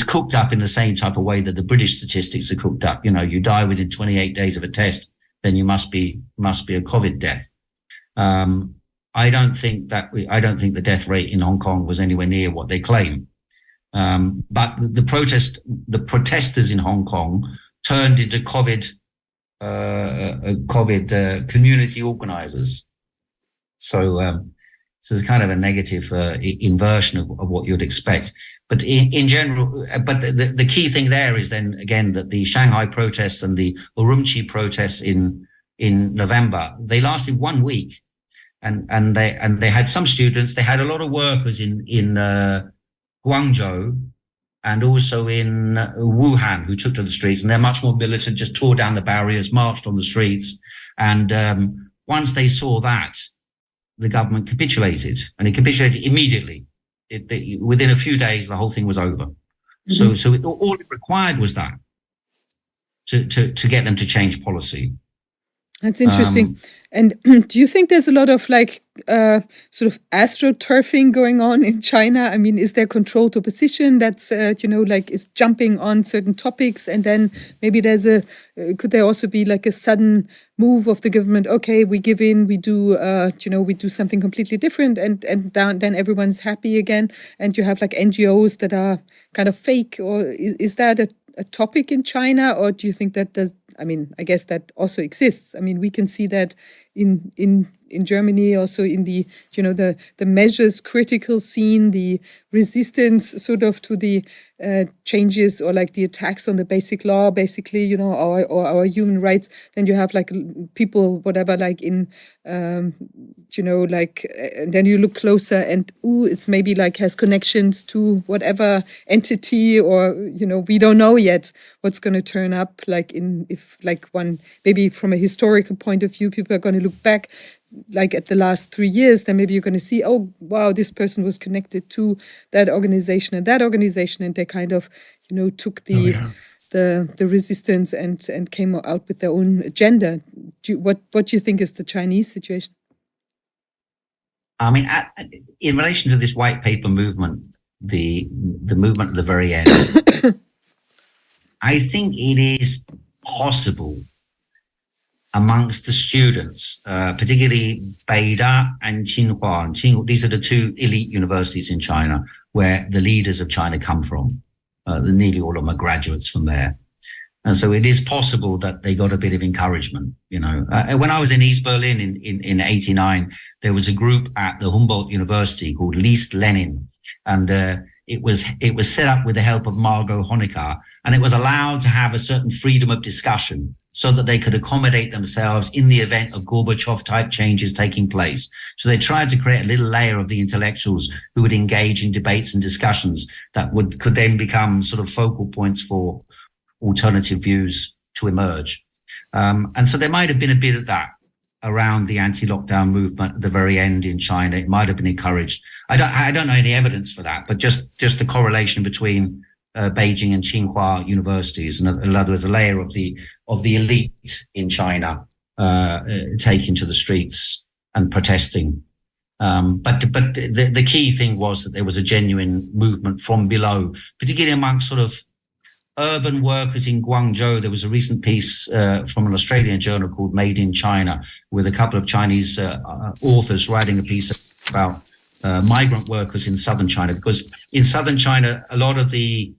cooked up in the same type of way that the British statistics are cooked up. You know, you die within 28 days of a test, then you must be a COVID death. I don't think the death rate in Hong Kong was anywhere near what they claim. But the protesters in Hong Kong turned into COVID community organizers. So this is kind of a negative inversion of what you'd expect. But in general, but the key thing there is then again that the Shanghai protests and the Urumqi protests in November, they lasted 1 week, and they had some students, they had a lot of workers in Guangzhou and also in Wuhan who took to the streets, and they're much more militant, just tore down the barriers, marched on the streets. And once they saw that, the government capitulated, and it capitulated immediately. Within a few days, the whole thing was over. Mm-hmm. So all it required was that to get them to change policy. That's interesting. And do you think there's a lot of sort of astroturfing going on in China? I mean, is there controlled opposition that's, is jumping on certain topics, and then maybe could there also be like a sudden move of the government? Okay, we give in, we do, we do something completely different, and then everyone's happy again, and you have like NGOs that are kind of fake, or is that a topic in China, or do you think that does? I mean, I guess that also exists. I mean, we can see that in Germany, also in the measures critical scene, the resistance sort of to the changes, or like the attacks on the basic law, basically, our human rights. Then you have like people, whatever, like in, and then you look closer and, it's maybe like has connections to whatever entity, or, we don't know yet what's going to turn up, like maybe from a historical point of view, people are going to look back like at the last 3 years, then maybe you're going to see, oh, wow, this person was connected to that organization, and they kind of, took the resistance and came out with their own agenda. What do you think is the Chinese situation? I mean, in relation to this white paper movement, the movement at the very end, I think it is possible amongst the students, particularly Beida and Tsinghua. These are the two elite universities in China where the leaders of China come from. Nearly all of them are graduates from there. And so it is possible that they got a bit of encouragement, you know. When I was in East Berlin in 89, there was a group at the Humboldt University called List Lenin. And it was set up with the help of Margot Honecker, and it was allowed to have a certain freedom of discussion so that they could accommodate themselves in the event of Gorbachev-type changes taking place. So they tried to create a little layer of the intellectuals who would engage in debates and discussions that could then become sort of focal points for alternative views to emerge. And so there might have been a bit of that around the anti-lockdown movement at the very end in China. It might have been encouraged. I don't know any evidence for that, but just the correlation between Beijing and Tsinghua universities, and in other words, a layer of the elite in China taking to the streets and protesting. But the key thing was that there was a genuine movement from below, particularly among sort of urban workers in Guangzhou. There was a recent piece from an Australian journal called Made in China, with a couple of Chinese authors writing a piece about migrant workers in southern China, because in southern China, a lot of the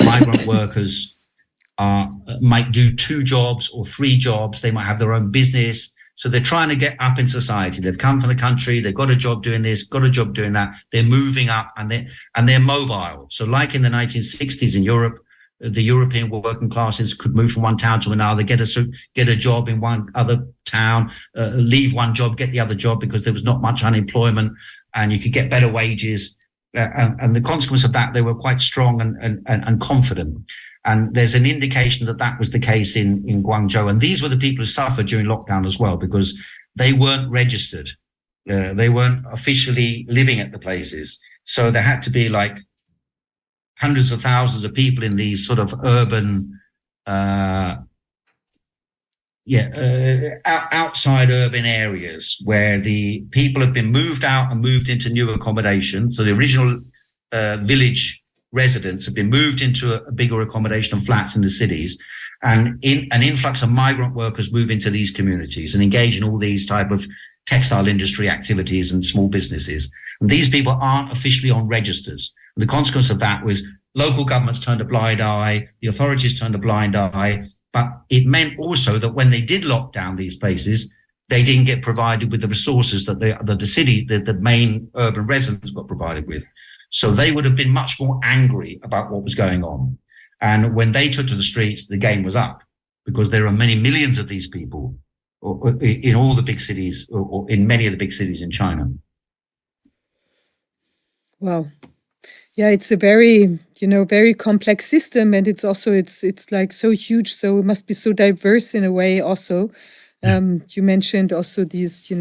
migrant workers might do 2 jobs or 3 jobs. They might have their own business. So they're trying to get up in society. They've come from the country. They've got a job doing this, got a job doing that. They're moving up and they're mobile. So like in the 1960s in Europe, the European working classes could move from one town to another, get a job in one other town, leave one job, get the other job, because there was not much unemployment and you could get better wages. And the consequence of that, they were quite strong and confident. And there's an indication that that was the case in Guangzhou. And these were the people who suffered during lockdown as well, because they weren't registered. They weren't officially living at the places. So there had to be like hundreds of thousands of people in these sort of urban, outside urban areas where the people have been moved out and moved into new accommodation. So the original village residents have been moved into a bigger accommodation of flats in the cities, and an influx of migrant workers move into these communities and engage in all these type of textile industry activities and small businesses. And these people aren't officially on registers. And the consequence of that was local governments turned a blind eye, the authorities turned a blind eye, but it meant also that when they did lock down these places, they didn't get provided with the resources that the main urban residents got provided with. So they would have been much more angry about what was going on. And when they took to the streets, the game was up, because there are many millions of these people in all the big cities, or in many of the big cities in China. Wow. Yeah, it's a very, very complex system, and it's also, it's like so huge, so it must be so diverse in a way also. You mentioned also these,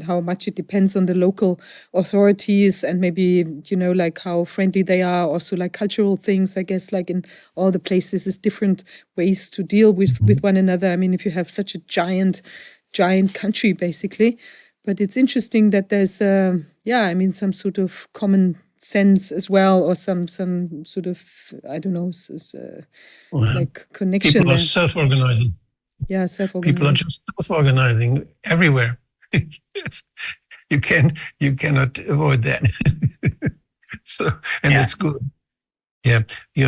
how much it depends on the local authorities, and maybe, like how friendly they are, also like cultural things, I guess, like in all the places is different ways to deal with one another. I mean, if you have such a giant country, basically. But it's interesting that there's, some sort of common sense as well, or some sort of, I don't know, like connection. People are self-organizing. Yeah, self-organizing. People are just self-organizing everywhere. You cannot avoid that. That's good. Yeah,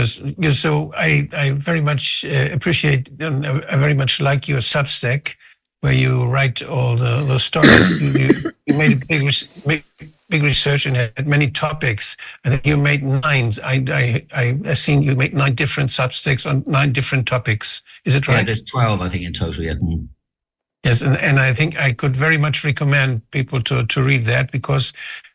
so I very much appreciate, and I very much like your Substack, where you write all the stories. You made a big research and had many topics. I think you made 9. I seen you made 9 different Substacks on 9 different topics. Is it right? Yeah, there's 12, I think, in total. Yeah. Mm-hmm. Yes, and I think I could very much recommend people to read that, because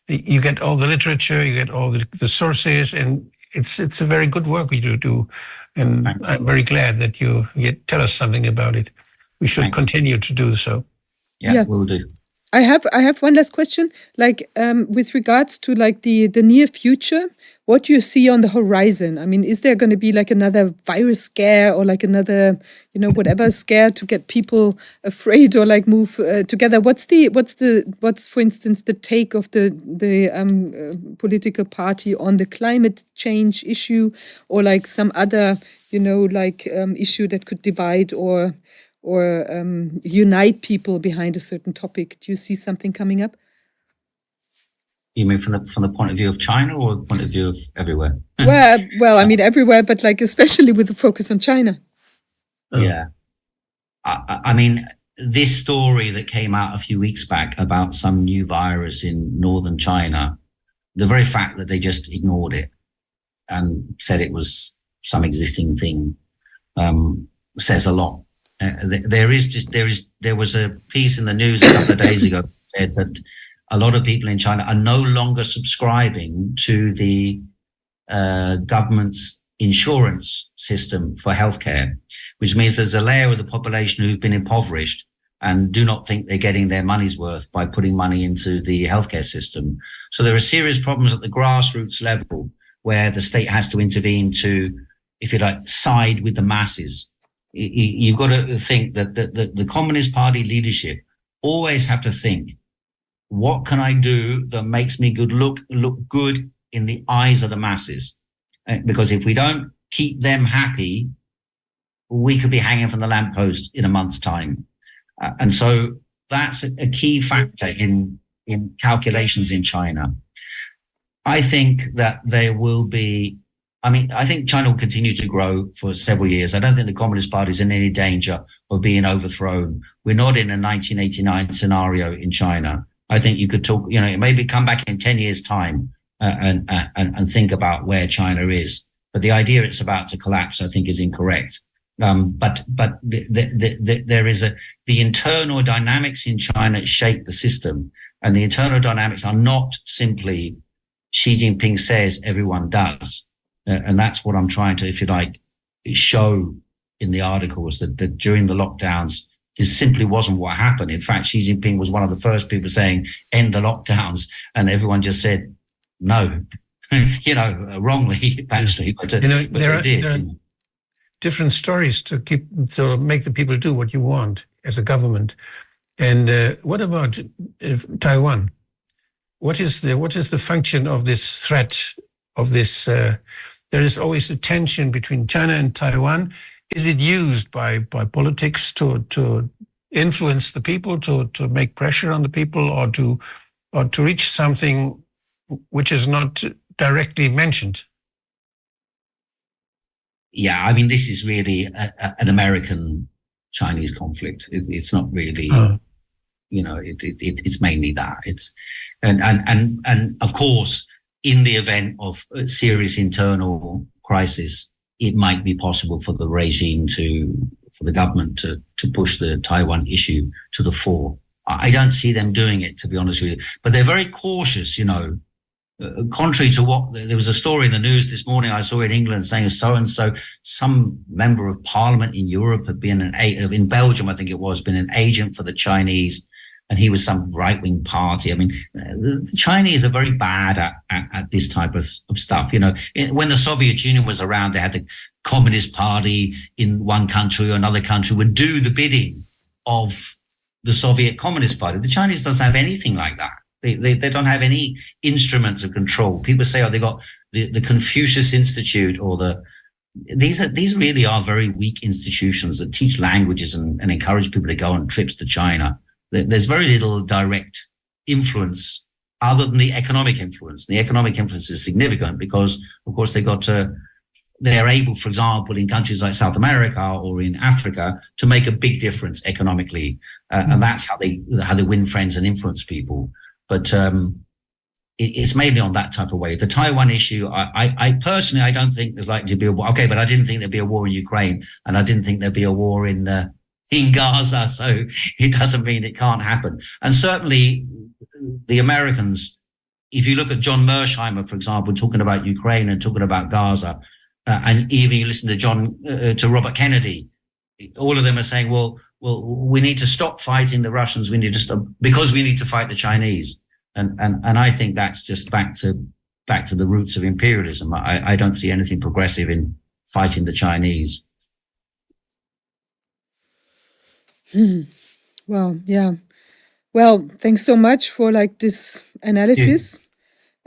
you get all the literature, you get all the sources, and it's a very good work you do. And I'm very glad that you tell us something about it. We should continue to do so. Yeah, we'll do. I have one last question, like with regards to like the near future, what do you see on the horizon? I mean, is there going to be like another virus scare, or like another, whatever scare to get people afraid or like move together? What's for instance the take of the political party on the climate change issue, or like some other issue that could divide or unite people behind a certain topic? Do you see something coming up? You mean from the point of view of China or the point of view of everywhere? Well, I mean everywhere, but especially with the focus on China. Yeah. I mean, this story that came out a few weeks back about some new virus in northern China, the very fact that they just ignored it and said it was some existing thing, says a lot. There was a piece in the news a couple of days ago that said that a lot of people in China are no longer subscribing to the government's insurance system for healthcare, which means there's a layer of the population who've been impoverished and do not think they're getting their money's worth by putting money into the healthcare system. So there are serious problems at the grassroots level where the state has to intervene to, if you like, side with the masses. You've got to think that the Communist Party leadership always have to think, what can I do that makes me look good in the eyes of the masses? Because if we don't keep them happy, we could be hanging from the lamppost in a month's time. And so that's a key factor in calculations in China. I think that there will be, I think China will continue to grow for several years. I don't think the Communist Party is in any danger of being overthrown. We're not in a 1989 scenario in China. I think you could talk, maybe come back in 10 years' time and think about where China is. But the idea it's about to collapse, I think, is incorrect. But there is the internal dynamics in China shape the system, and the internal dynamics are not simply Xi Jinping says, everyone does, and that's what I'm trying to, if you like, show in the articles that during the lockdowns, this simply wasn't what happened. In fact, Xi Jinping was one of the first people saying, end the lockdowns. And everyone just said, no, wrongly, actually. But there are different stories to make the people do what you want as a government. And what about Taiwan? What is the function of this threat, of this? There is always a tension between China and Taiwan. Is it used by politics to influence the people, to make pressure on the people, or to reach something which is not directly mentioned? Yeah, this is really an American-Chinese conflict. It's not really, it's mainly that. It's and of course, in the event of a serious internal crisis, it might be possible for the regime for the government to push the Taiwan issue to the fore. I don't see them doing it, to be honest with you, but they're very cautious, contrary to what there was a story in the news this morning I saw in England saying so-and-so, some member of parliament in Europe had been in Belgium, I think it was, been an agent for the Chinese, and he was some right-wing party. The Chinese are very bad at this type of stuff. When the Soviet Union was around, they had the Communist Party in one country or another country would do the bidding of the Soviet Communist Party. The Chinese doesn't have anything like that. They don't have any instruments of control. People say, they got the Confucius Institute or these really are very weak institutions that teach languages and encourage people to go on trips to China. There's very little direct influence other than the economic influence. The economic influence is significant because, of course, they're able, for example, in countries like South America or in Africa, to make a big difference economically, and that's how they win friends and influence people. But it's mainly on that type of way. The Taiwan issue, I personally, I don't think there's likely to be a war. Okay, but I didn't think there'd be a war in Ukraine, and I didn't think there'd be a war in Gaza. So it doesn't mean it can't happen. And certainly the Americans, if you look at John Mersheimer, for example, talking about Ukraine and talking about Gaza, and even you listen to Robert Kennedy, all of them are saying, well, we need to stop fighting the Russians. We need to stop because we need to fight the Chinese. And I think that's just back to the roots of imperialism. I don't see anything progressive in fighting the Chinese. Well, yeah. Well, thanks so much for this analysis.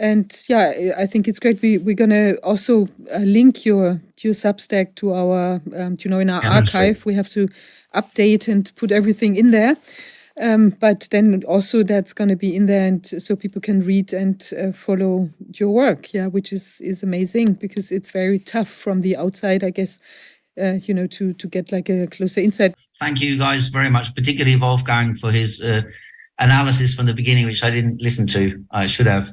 And yeah, I think it's great. We're gonna also link your Substack to our in our archive. We have to update and put everything in there. But then also that's going to be in there, and so people can read and follow your work, which is amazing, because it's very tough from the outside, I guess, to get like a closer insight. Thank you guys very much, particularly Wolfgang for his analysis from the beginning, which I didn't listen to. I should have,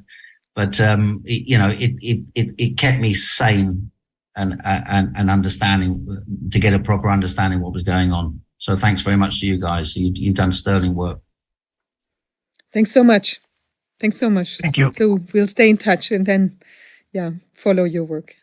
but it kept me sane and understanding, to get a proper understanding what was going on. So thanks very much to you guys. You've done sterling work. Thanks so much. Thanks so much. Thank you. So we'll stay in touch and then, follow your work.